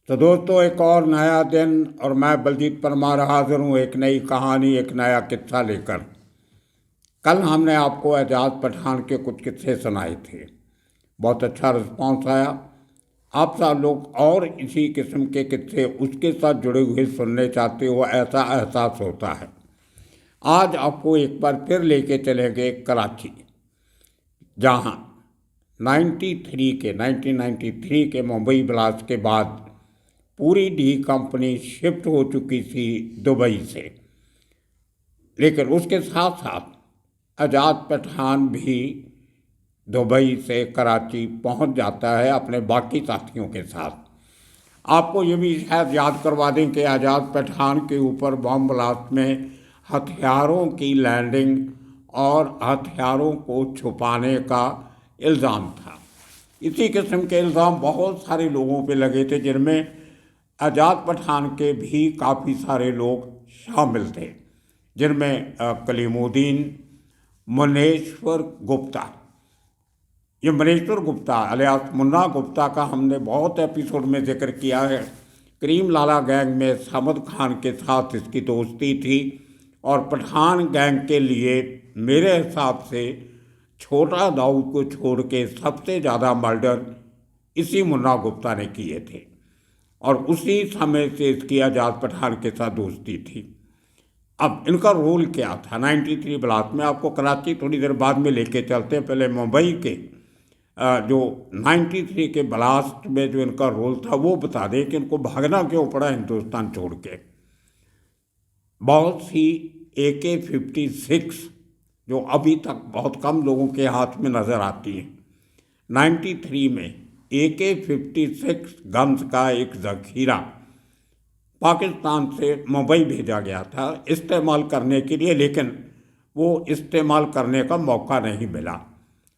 तो दोस्तों, एक और नया दिन और मैं बलजीत परमार हाजिर हूँ एक नई कहानी, एक नया किस्सा लेकर। कल हमने आपको एजाज पठान के कुछ किस्से सुनाए थे। बहुत अच्छा रिस्पांस आया। आप सब लोग और इसी किस्म के किस्से उसके साथ जुड़े हुए सुनने चाहते हो, ऐसा एहसास होता है। आज आपको एक बार फिर लेके चलेंगे कराची, जहाँ 1993 के मुंबई ब्लास्ट के बाद पूरी डी कंपनी शिफ्ट हो चुकी थी दुबई से। लेकिन उसके साथ साथ आज़ाद पठान भी दुबई से कराची पहुंच जाता है अपने बाकी साथियों के साथ। आपको ये भी शायद याद करवा दें कि आज़ाद पठान के ऊपर बम ब्लास्ट में हथियारों की लैंडिंग और हथियारों को छुपाने का इल्ज़ाम था। इसी किस्म के इल्ज़ाम बहुत सारे लोगों पे लगे थे, जिनमें आज़ाद पठान के भी काफ़ी सारे लोग शामिल थे, जिनमें कलीमुद्दीन, मुनेश्वर गुप्ता। ये मुनेश्वर गुप्ता अलियास मुन्ना गुप्ता का हमने बहुत एपिसोड में जिक्र किया है। करीम लाला गैंग में समद खान के साथ इसकी दोस्ती थी और पठान गैंग के लिए मेरे हिसाब से छोटा दाऊद को छोड़ के सबसे ज़्यादा मर्डर इसी मुन्ना गुप्ता ने किए थे और उसी समय से इसकी आज़ाद पठान के साथ दोस्ती थी। अब इनका रोल क्या था 93 ब्लास्ट में? आपको कराची थोड़ी देर बाद में लेके चलते हैं। पहले मुंबई के जो 93 के ब्लास्ट में जो इनका रोल था वो बता दें कि इनको भागना क्यों पड़ा हिंदुस्तान छोड़ के। बहुत सी AK-56 जो अभी तक बहुत कम लोगों के हाथ में नज़र आती हैं, 93 में AK-56 गन्स का एक ज़ख़ीरा पाकिस्तान से मुंबई भेजा गया था इस्तेमाल करने के लिए, लेकिन वो इस्तेमाल करने का मौका नहीं मिला।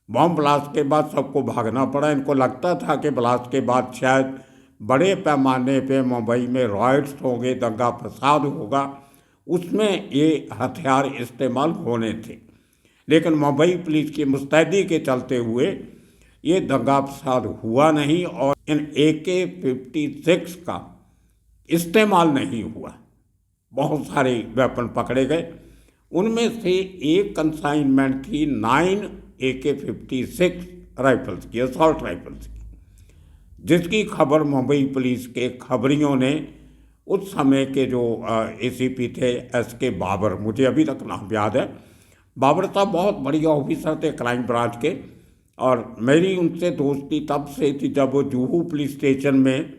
बम ब्लास्ट के बाद सबको भागना पड़ा। इनको लगता था कि ब्लास्ट के बाद शायद बड़े पैमाने पे मुंबई में रॉयट्स होंगे, दंगा फसाद होगा, उसमें ये हथियार इस्तेमाल होने थे। लेकिन मुंबई पुलिस की मुस्तैदी के चलते हुए ये दंगा फसाद हुआ नहीं और इन AK-56 का इस्तेमाल नहीं हुआ। बहुत सारे वेपन पकड़े गए। उनमें से एक कंसाइनमेंट थी 9 AK-56 राइफल्स की, असॉल्ट राइफल्स की, जिसकी खबर मुंबई पुलिस के खबरियों ने, उस समय के जो ACP थे SK बाबर, मुझे अभी तक नाम याद है, बाबर साहब बहुत बढ़िया ऑफिसर थे क्राइम ब्रांच के, और मेरी उनसे दोस्ती तब से थी जब वो जुहू पुलिस स्टेशन में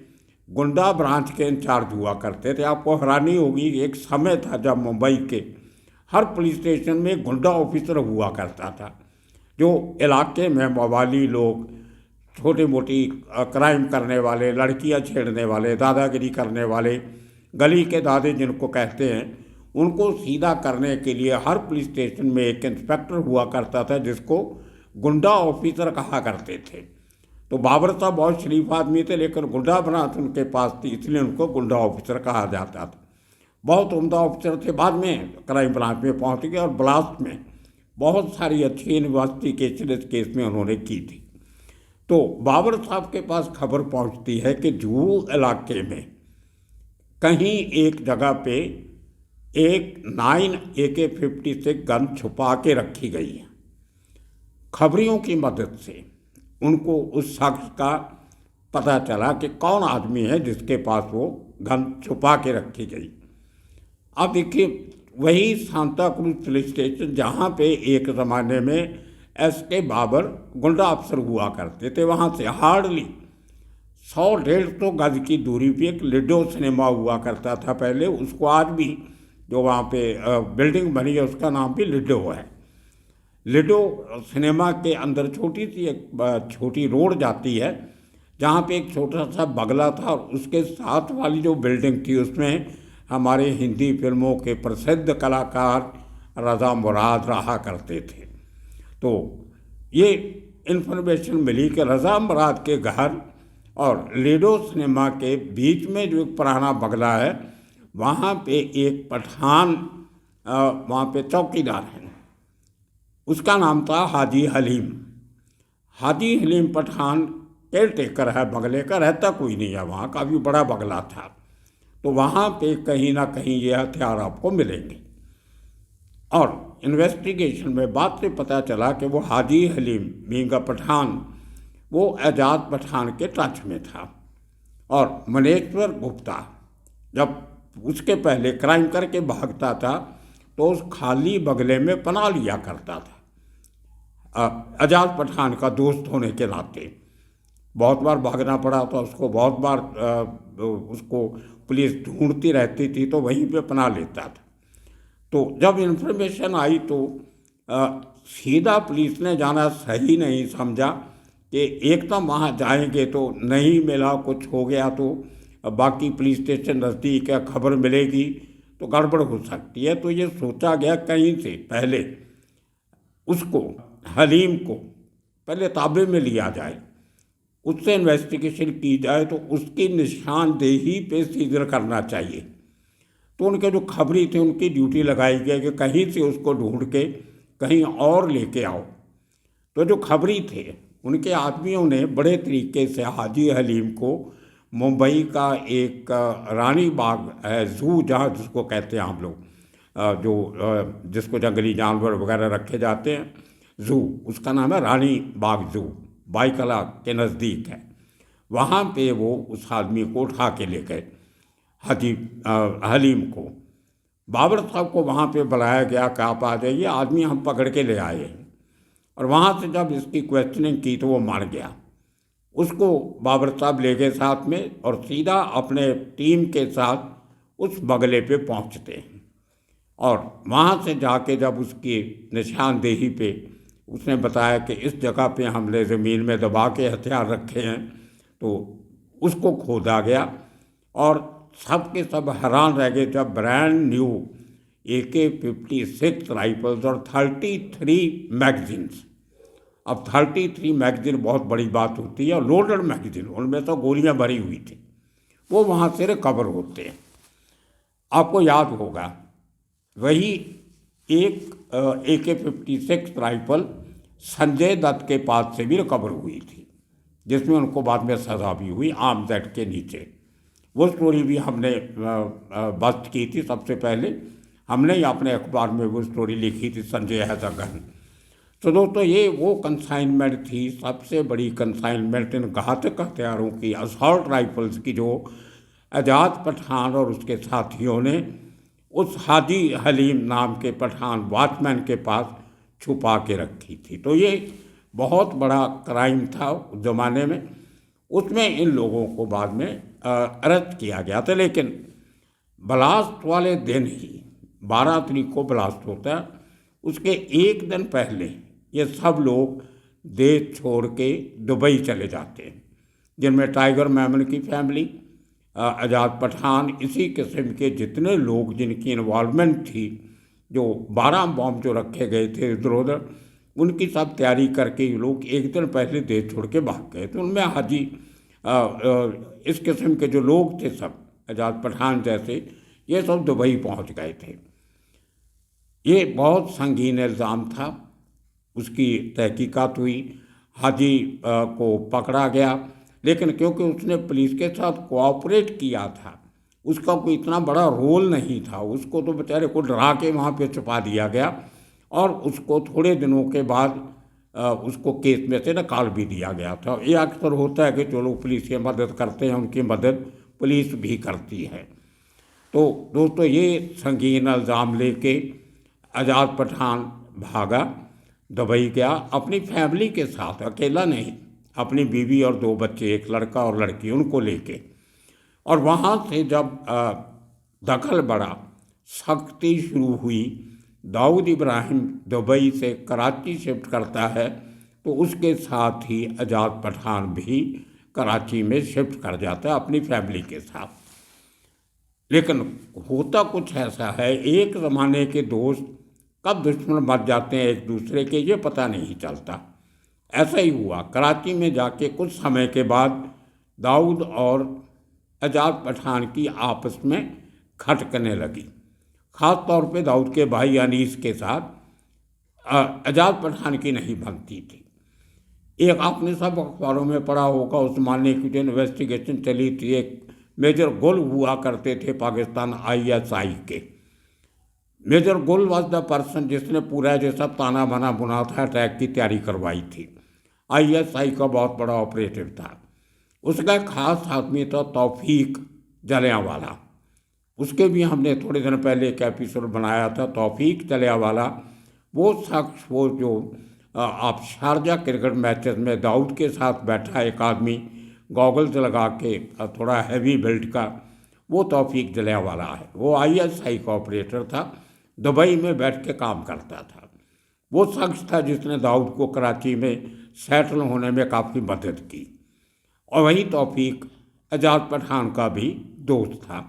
गुंडा ब्रांच के इंचार्ज हुआ करते थे। आपको हैरानी होगी, एक समय था जब मुंबई के हर पुलिस स्टेशन में गुंडा ऑफिसर हुआ करता था, जो इलाके में मवाली लोग, छोटी मोटी क्राइम करने वाले, लड़कियां छेड़ने वाले, दादागिरी करने वाले, गली के दादे जिनको कहते हैं, उनको सीधा करने के लिए हर पुलिस स्टेशन में एक इंस्पेक्टर हुआ करता था जिसको गुंडा ऑफिसर कहा करते थे। तो बाबर साहब बहुत शरीफ आदमी थे, लेकिन गुंडा ब्रांच उनके पास थी, इसलिए उनको गुंडा ऑफिसर कहा जाता था। बहुत उम्दा ऑफिसर थे। बाद में क्राइम ब्रांच में पहुंच गए और ब्लास्ट में बहुत सारी अच्छी इन्वेस्टिगेशन इस केस में उन्होंने की थी। तो बाबर साहब के पास खबर पहुंचती है कि जुहू इलाके में कहीं एक जगह पे एक 9 AK-56 गन छुपा के रखी गई है। खबरियों की मदद से उनको उस शख्स का पता चला कि कौन आदमी है जिसके पास वो गन छुपा के रखी गई। अब देखिए, वही सांता क्रूज पुलिस स्टेशन जहाँ पे एक ज़माने में SK बाबर गुंडा अफसर हुआ करते थे, वहाँ से हार्डली 100-150 गज की दूरी पे एक लिडो सिनेमा हुआ करता था पहले। उसको आज भी जो वहाँ पे बिल्डिंग बनी है उसका नाम भी लिडो है। लिडो सिनेमा के अंदर छोटी सी एक छोटी रोड जाती है जहाँ पे एक छोटा सा बगला था, और उसके साथ वाली जो बिल्डिंग थी उसमें हमारे हिंदी फिल्मों के प्रसिद्ध कलाकार रज़ा मुराद रहा करते थे। तो ये इन्फॉर्मेशन मिली कि रज़ा मुराद के घर और लिडो सिनेमा के बीच में जो एक पुराना बगला है, वहाँ पे एक पठान वहाँ पे चौकीदार है। उसका नाम था हाजी हलीम। हाजी हलीम पठान केयर टेकर है बंगले का, रहता कोई नहीं है वहाँ, काफ़ी बड़ा बंगला था। तो वहाँ पे कहीं ना कहीं ये हथियार आपको मिलेंगे। और इन्वेस्टिगेशन में बात से पता चला कि वो हाजी हलीम बीइंग अ पठान, वो आज़ाद पठान के टच में था। और मनेश्वर गुप्ता जब उसके पहले क्राइम करके भागता था तो उस खाली बंगले में पनाह लिया करता था, आज़ाद पठान का दोस्त होने के नाते। बहुत बार भागना पड़ा था उसको, बहुत बार उसको पुलिस ढूंढती रहती थी तो वहीं पे पनाह लेता था। तो जब इन्फॉर्मेशन आई तो सीधा पुलिस ने जाना सही नहीं समझा कि एकदम वहाँ जाएंगे तो नहीं मिला, कुछ हो गया तो बाकी पुलिस स्टेशन नज़दीक है, खबर मिलेगी तो गड़बड़ हो सकती है। तो ये सोचा गया कहीं से पहले उसको, हलीम को पहले ताबे में लिया जाए, उससे इन्वेस्टिगेशन की जाए, तो उसकी निशानदेही पे सीजर करना चाहिए। तो उनके जो खबरी थे उनकी ड्यूटी लगाई गई कि कहीं से उसको ढूंढ के कहीं और लेके आओ। तो जो खबरी थे उनके आदमियों ने बड़े तरीके से हाजी हलीम को मुंबई का एक रानी बाग है, जू जहाँ जिसको कहते हैं हम लोग, जिसको जंगली जानवर वगैरह रखे जाते हैं, जू, उसका नाम है रानी बाग जू, बाईकला के नज़दीक है। वहाँ पे वो उस आदमी को उठा के ले गए, हाजी हलीम को। बाबर साहब को वहाँ पे बुलाया गया कि आप आ जाइए, आदमी हम पकड़ के ले आए हैं। और वहाँ से जब इसकी क्वेश्चनिंग की तो वो मार गया। उसको बाबर साहब ले गए साथ में और सीधा अपने टीम के साथ उस बंगले पे पहुँचते हैं। और वहाँ से जाके जब उसकी निशानदेही पे उसने बताया कि इस जगह पे हमने ज़मीन में दबा के हथियार रखे हैं, तो उसको खोदा गया। और सब के सब हैरान रह गए जब ब्रांड न्यू AK-56 राइफल्स और 33 मैगजीन्स, अब 33 मैगजीन बहुत बड़ी बात होती है, और लोडेड मैगजीन, उनमें तो गोलियां भरी हुई थी, वो वहाँ से रिकवर होते हैं। आपको याद होगा वही एक AK-56 राइफल संजय दत्त के पास से भी रिकवर हुई थी, जिसमें उनको बाद में सज़ा भी हुई आर्म्स एक्ट के नीचे। वो स्टोरी भी हमने बस्ट की थी, सबसे पहले हमने ही अपने अखबार में वो स्टोरी लिखी थी, संजय हैज़ अ गन। तो दोस्तों ये वो कंसाइनमेंट थी, सबसे बड़ी कंसाइनमेंट इन घातक हथियारों की, असॉल्ट राइफल्स की, जो आज़ाद पठान और उसके साथियों ने उस हाजी हलीम नाम के पठान वॉचमैन के पास छुपा के रखी थी। तो ये बहुत बड़ा क्राइम था उस ज़माने में। उसमें इन लोगों को बाद में अरेस्ट किया गया था, लेकिन ब्लास्ट वाले दिन ही 12 तारीख को ब्लास्ट होता है, उसके एक दिन पहले ये सब लोग देश छोड़ के दुबई चले जाते हैं, जिनमें टाइगर मेमन की फैमिली, आज़ाद पठान, इसी किस्म के जितने लोग जिनकी इन्वॉल्वमेंट थी, जो 12 बॉम्ब जो रखे गए थे इधर उधर, उनकी सब तैयारी करके ये लोग एक दिन पहले देश छोड़ के भाग गए थे। उनमें हाजी इस किस्म के जो लोग थे, सब आज़ाद पठान जैसे, ये सब दुबई पहुंच गए थे। ये बहुत संगीन इल्ज़ाम था। उसकी तहकीकात हुई, हाजी को पकड़ा गया, लेकिन क्योंकि उसने पुलिस के साथ कोऑपरेट किया था, उसका कोई इतना बड़ा रोल नहीं था, उसको तो बेचारे को डरा के वहाँ पे छुपा दिया गया, और उसको थोड़े दिनों के बाद उसको केस में से निकाल भी दिया गया था। ये अक्सर होता है कि जो लोग पुलिस की मदद करते हैं उनकी मदद पुलिस भी करती है। तो दोस्तों ये संगीन इल्ज़ाम लेके आज़ाद पठान भागा, दुबई गया अपनी फैमिली के साथ, अकेला नहीं, अपनी बीवी और 2 बच्चे, एक लड़का और लड़की, उनको लेके। और वहाँ से जब दखल बढ़ा, सख्ती शुरू हुई, दाऊद इब्राहिम दुबई से कराची शिफ्ट करता है, तो उसके साथ ही आज़ाद पठान भी कराची में शिफ्ट कर जाता है अपनी फैमिली के साथ। लेकिन होता कुछ ऐसा है, एक ज़माने के दोस्त कब दुश्मन बन जाते हैं एक दूसरे के, ये पता नहीं चलता। ऐसा ही हुआ, कराची में जाके कुछ समय के बाद दाऊद और आज़ाद पठान की आपस में खटकने लगी, ख़ास तौर पे दाऊद के भाई अनीस के साथ आज़ाद पठान की नहीं बनती थी। एक आपने सब अखबारों में पढ़ा होगा, उस्मानी की जो इन्वेस्टिगेशन चली थी, एक मेजर गुल हुआ करते थे पाकिस्तान आईएसआई के। मेजर गुल वॉज द पर्सन जिसने पूरा जो सब ताना बाना बुना था, अटैक की तैयारी करवाई थी। आईएसआई का बहुत बड़ा ऑपरेटिव था। उसका एक खास आदमी था तौफीक जलियांवाला। उसके भी हमने थोड़े दिन पहले एक एपिसोड बनाया था। तौफीक जलियांवाला वो शख्स, वो जो आप शारजा क्रिकेट मैचेस में दाऊद के साथ बैठा एक आदमी गॉगल्स लगा के, थोड़ा हैवी बिल्ड का, वो तौफीक जलियांवाला है। वो आईएसआई का ऑपरेटर था, दुबई में बैठ के काम करता था। वो शख्स था जिसने दाऊद को कराची में सेटल होने में काफ़ी मदद की। और वही तौफीक एजाज पठान का भी दोस्त था।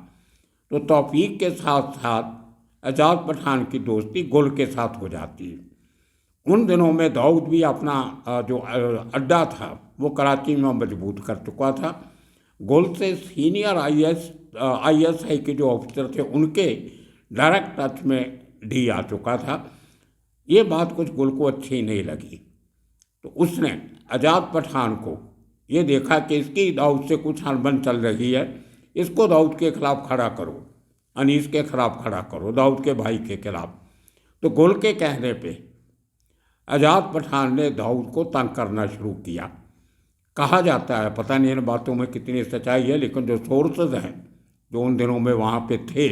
तो तौफीक के साथ साथ एजाज पठान की दोस्ती गुल के साथ हो जाती है। उन दिनों में दाऊद भी अपना जो अड्डा था वो कराची में मजबूत कर चुका था। गुल से सीनियर आईएसआई के जो ऑफिसर थे उनके डायरेक्ट टच में डी आ चुका था। ये बात कुछ गुल को अच्छी नहीं लगी, तो उसने एजाज पठान को ये देखा कि इसकी दाऊद से कुछ अनबन चल रही है, इसको दाऊद के खिलाफ खड़ा करो, अनीस के खिलाफ खड़ा करो, दाऊद के भाई के खिलाफ। तो गुल के कहने पे एजाज पठान ने दाऊद को तंग करना शुरू किया। कहा जाता है, पता नहीं इन बातों में कितनी सच्चाई है, लेकिन जो सोर्सेज हैं जो उन दिनों में वहाँ पे थे,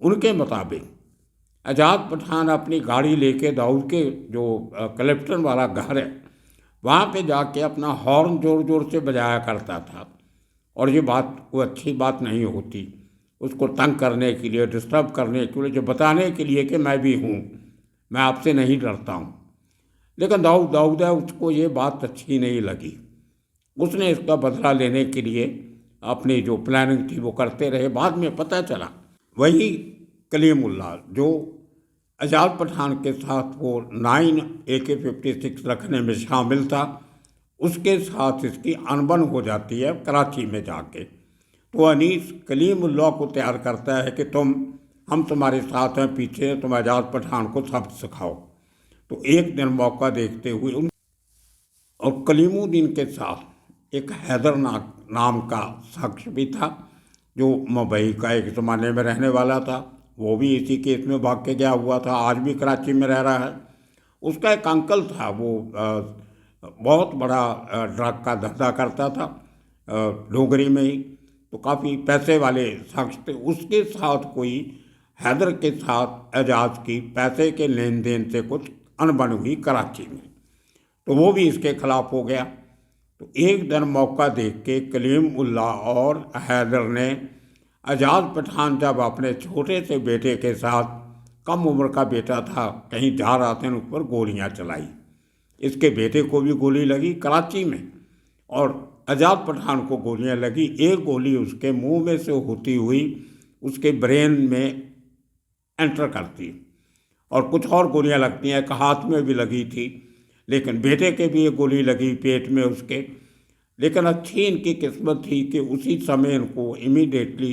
उनके मुताबिक एजाज पठान अपनी गाड़ी लेके दाऊद के जो क्लिफ्टन वाला घर है वहाँ पे जाके अपना हॉर्न जोर जोर से बजाया करता था। और ये बात कोई अच्छी बात नहीं होती, उसको तंग करने के लिए, डिस्टर्ब करने के लिए, जो बताने के लिए कि मैं भी हूँ, मैं आपसे नहीं डरता हूँ। लेकिन दाऊद है, उसको ये बात अच्छी नहीं लगी। उसने इसका बदला लेने के लिए अपनी जो प्लानिंग थी वो करते रहे। बाद में पता चला वही कलीमुल्लाह जो एजाज पठान के साथ वो 9 AK-56 रखने में शामिल था, उसके साथ इसकी अनबन हो जाती है कराची में जाके। तो अनीस कलीमुल्लाह को तैयार करता है कि हम तुम्हारे साथ हैं, पीछे तुम एजाज पठान को सबक सिखाओ। तो एक दिन मौका देखते हुए और कलीमुद्दीन के साथ एक हैदर नाम का शख्स भी था जो मुंबई का एक ज़माने में रहने वाला था। वो भी इसी केस में भाग के गया हुआ था, आज भी कराची में रह रहा है। उसका एक अंकल था, वो बहुत बड़ा ड्रग का धंधा करता था डोगरी में ही, तो काफ़ी पैसे वाले शख्स थे। उसके साथ कोई हैदर के साथ एजाज की पैसे के लेन देन से कुछ अनबन हुई कराची में, तो वो भी इसके खिलाफ हो गया। तो एक दिन मौका देख के कलीमुल्लाह और हैदर ने एजाज पठान जब अपने छोटे से बेटे के साथ, कम उम्र का बेटा था, कहीं जा रहा था, उन पर गोलियां चलाई। इसके बेटे को भी गोली लगी कराची में और एजाज पठान को गोलियां लगी। एक गोली उसके मुंह में से होती हुई उसके ब्रेन में एंटर करती और कुछ और गोलियां लगती हैं, एक हाथ में भी लगी थी, लेकिन बेटे के भी एक गोली लगी पेट में उसके। लेकिन अच्छी इनकी किस्मत थी कि उसी समय इनको इमीडिएटली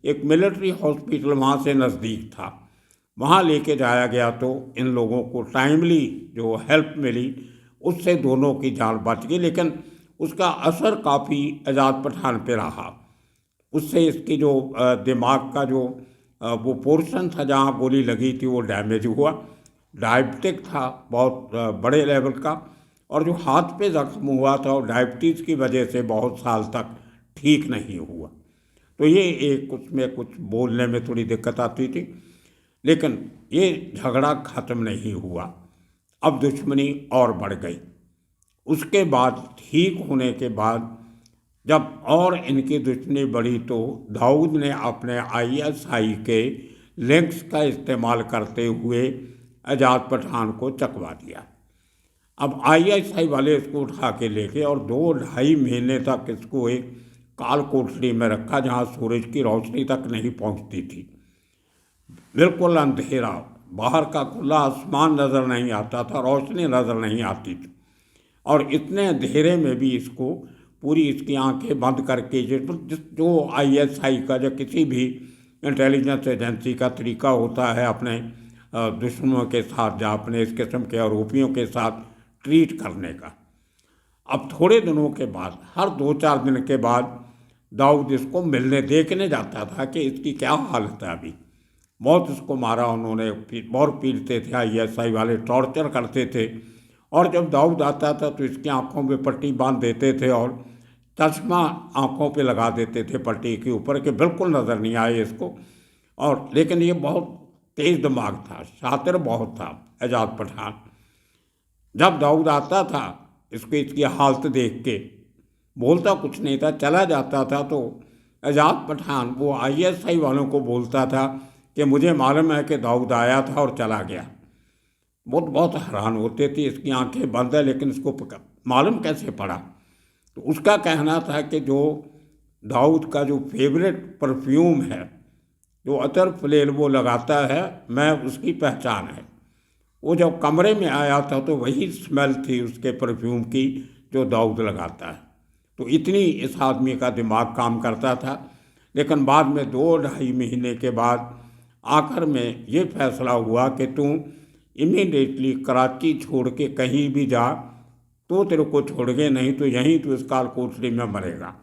एक मिलिट्री हॉस्पिटल वहाँ से नज़दीक था, वहाँ लेके जाया गया। तो इन लोगों को टाइमली जो हेल्प मिली उससे दोनों की जान बच गई, लेकिन उसका असर काफ़ी एजाज पठान पे रहा। उससे इसकी जो दिमाग का जो वो पोर्शन था जहाँ गोली लगी थी वो डैमेज हुआ, डायबिटिक था बहुत बड़े लेवल का, और जो हाथ पे जख्म हुआ था वो डायबिटीज़ की वजह से बहुत साल तक ठीक नहीं हुआ। तो ये एक उसमें कुछ बोलने में थोड़ी दिक्कत आती थी, लेकिन ये झगड़ा ख़त्म नहीं हुआ, अब दुश्मनी और बढ़ गई। उसके बाद ठीक होने के बाद जब और इनकी दुश्मनी बढ़ी तो दाऊद ने अपने आईएसआई के लिंक्स का इस्तेमाल करते हुए एजाज पठान को चकवा दिया। अब आईएसआई वाले इसको उठा के लेके और 2-2.5 महीने तक इसको एक काल कोठरी में रखा जहाँ सूरज की रोशनी तक नहीं पहुँचती थी। बिल्कुल अंधेरा, बाहर का खुला आसमान नज़र नहीं आता था, रोशनी नज़र नहीं आती थी, और इतने अंधेरे में भी इसको पूरी इसकी आंखें बंद करके जो आईएसआई का जो किसी भी इंटेलिजेंस एजेंसी का तरीका होता है अपने दुश्मनों के साथ या अपने इस किस्म के आरोपियों के साथ ट्रीट करने का, अब थोड़े दिनों के बाद, हर 2-4 दिन के बाद दाऊद इसको मिलने देखने जाता था कि इसकी क्या हालत है अभी। बहुत इसको मारा उन्होंने, बहुत पीटते थे, ISI वाले टॉर्चर करते थे। और जब दाऊद आता था तो इसकी आंखों पे पट्टी बांध देते थे और चश्मा आंखों पे लगा देते थे पट्टी के ऊपर कि बिल्कुल नज़र नहीं आए इसको। और लेकिन ये बहुत तेज़ दिमाग था, शातिर बहुत था एजाज पठान। जब दाऊद आता था इसको, इसकी हालत देख के, बोलता कुछ नहीं था, चला जाता था, तो एजाज पठान वो ISI वालों को बोलता था कि मुझे मालूम है कि दाऊद आया था और चला गया। वो बहुत हैरान होते थे, इसकी आंखें बंद है लेकिन इसको मालूम कैसे पड़ा। तो उसका कहना था कि जो दाऊद का जो फेवरेट परफ्यूम है, जो अतर फ्लेल वो लगाता है, मैं उसकी पहचान है। वो जब कमरे में आया था तो वही स्मेल थी उसके परफ्यूम की जो दाऊद लगाता है। तो इतनी इस आदमी का दिमाग काम करता था। लेकिन बाद में 2-2.5 महीने के बाद आखिर में ये फैसला हुआ कि तू इमीडिएटली कराची छोड़ के कहीं भी जा तो तेरे को छोड़ेंगे, नहीं तो यहीं तो इस काल कोठरी में मरेगा।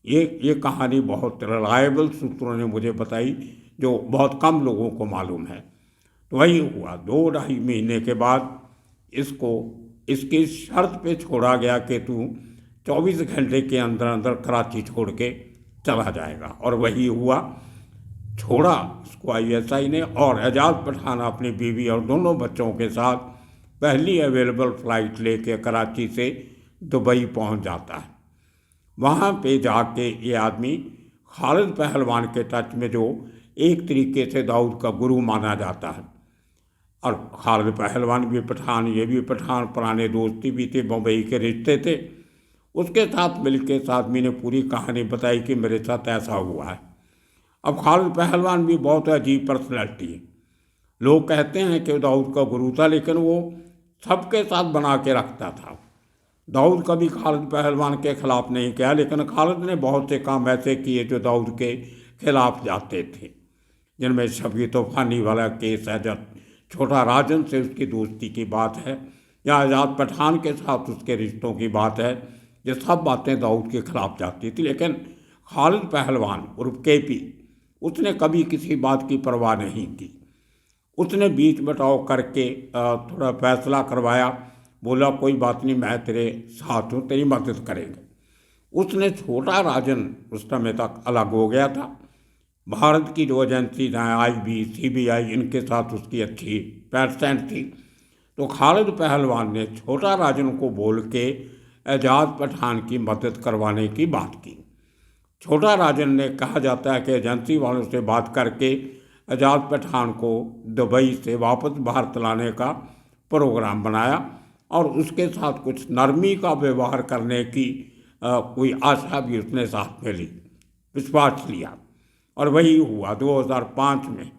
ये कहानी बहुत रिलायबल सूत्रों ने मुझे बताई, जो बहुत कम लोगों को मालूम है। तो वही हुआ, 2-2.5 महीने के बाद इसको इसकी शर्त पे छोड़ा गया कि तू 24 घंटे के अंदर अंदर कराची छोड़ के चला जाएगा। और वही हुआ, छोड़ा इसको ISI ने। और एजाज पठान अपनी बीवी और दोनों बच्चों के साथ पहली अवेलेबल फ़्लाइट लेके कराची से दुबई पहुंच जाता है। वहाँ पे जाके ये आदमी खालिद पहलवान के टच में, जो एक तरीके से दाऊद का गुरु माना जाता है। और खालिद पहलवान भी पठान, ये भी पठान, पुराने दोस्ती भी थे, बम्बई के रिश्ते थे। उसके साथ मिलके इस आदमी ने पूरी कहानी बताई कि मेरे साथ ऐसा हुआ है। अब खालिद पहलवान भी बहुत अजीब पर्सनैलिटी है। लोग कहते हैं कि दाऊद का गुरु था, लेकिन वो सबके साथ बना के रखता था। दाऊद कभी खालिद पहलवान के खिलाफ नहीं किया, लेकिन खालिद ने बहुत से काम ऐसे किए जो दाऊद के खिलाफ जाते थे, जिनमें शफी तूफानी वाला केस है, जब छोटा राजन से उसकी दोस्ती की बात है, या आज़ाद पठान के साथ उसके रिश्तों की बात है। ये सब बातें दाऊद के खिलाफ जाती थी। लेकिन खालिद पहलवान उर्फ KP, उसने कभी किसी बात की परवाह नहीं की। उसने बीच बटाव करके थोड़ा फैसला करवाया, बोला कोई बात नहीं, मैं तेरे साथ हूँ, तेरी मदद करेंगे। उसने छोटा राजन उस समय तक अलग हो गया था। भारत की जो एजेंसी हैं, IB, CBI, इनके साथ उसकी अच्छी परसेंट थी। तो खालिद पहलवान ने छोटा राजन को बोल के एजाज पठान की मदद करवाने की बात की। छोटा राजन ने, कहा जाता है कि एजेंसी वालों से बात करके एजाज पठान को दुबई से वापस भारत लाने का प्रोग्राम बनाया और उसके साथ कुछ नरमी का व्यवहार करने की कोई आशा भी उसने साथ में ली, विश्वास लिया। और वही हुआ 2005 में,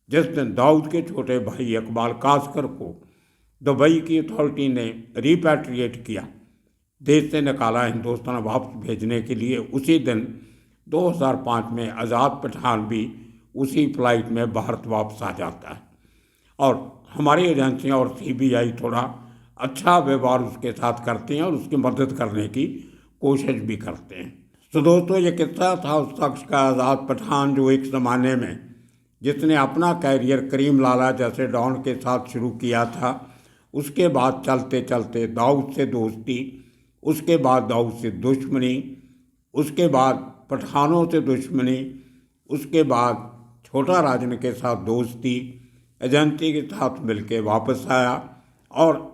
जिस दिन दाऊद के छोटे भाई इकबाल कासकर को दुबई की अथॉरिटी ने रिपैट्रिएट किया, देश से निकाला हिंदुस्तान वापस भेजने के लिए, उसी दिन 2005 में आज़ाद पठान भी उसी फ्लाइट में भारत वापस आ जाता है। और हमारी एजेंसियां और CBI थोड़ा अच्छा व्यवहार उसके साथ करते हैं और उसकी मदद करने की कोशिश भी करते हैं। तो दोस्तों, ये किस्सा था उस शख्स का, आज़ाद पठान, जो एक ज़माने में जिसने अपना कैरियर करीम लाला जैसे डॉन के साथ शुरू किया था, उसके बाद चलते चलते दाऊद से दोस्ती, उसके बाद दाऊद से दुश्मनी, उसके बाद पठानों से दुश्मनी, उसके बाद छोटा राजन के साथ दोस्ती, एजेंसी के साथ मिलके वापस आया और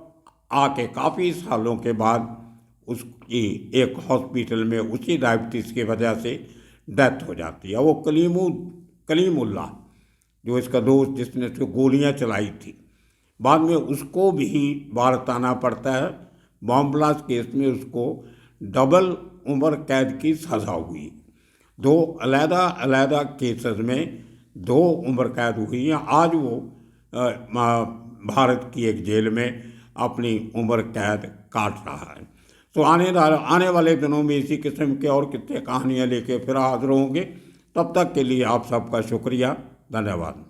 आके काफ़ी सालों के बाद उसकी एक हॉस्पिटल में उसी डायबिटीज़ की वजह से डेथ हो जाती है। वो कलीमुल्लाह, जो इसका दोस्त जिसने उसको गोलियां चलाई थी, बाद में उसको भी भारत आना पड़ता है। बॉम्ब ब्लास्ट केस में उसको डबल उम्र कैद की सज़ा हुई। 2 अलग-अलग केसेस में 2 उम्र कैद हुई हैं। आज वो भारत की एक जेल में अपनी उम्र कैद काट रहा है। तो आने वाले दिनों में इसी किस्म के और कितने कहानियाँ लेके फिर हाजिर होंगे। तब तक के लिए आप सबका शुक्रिया, धन्यवाद।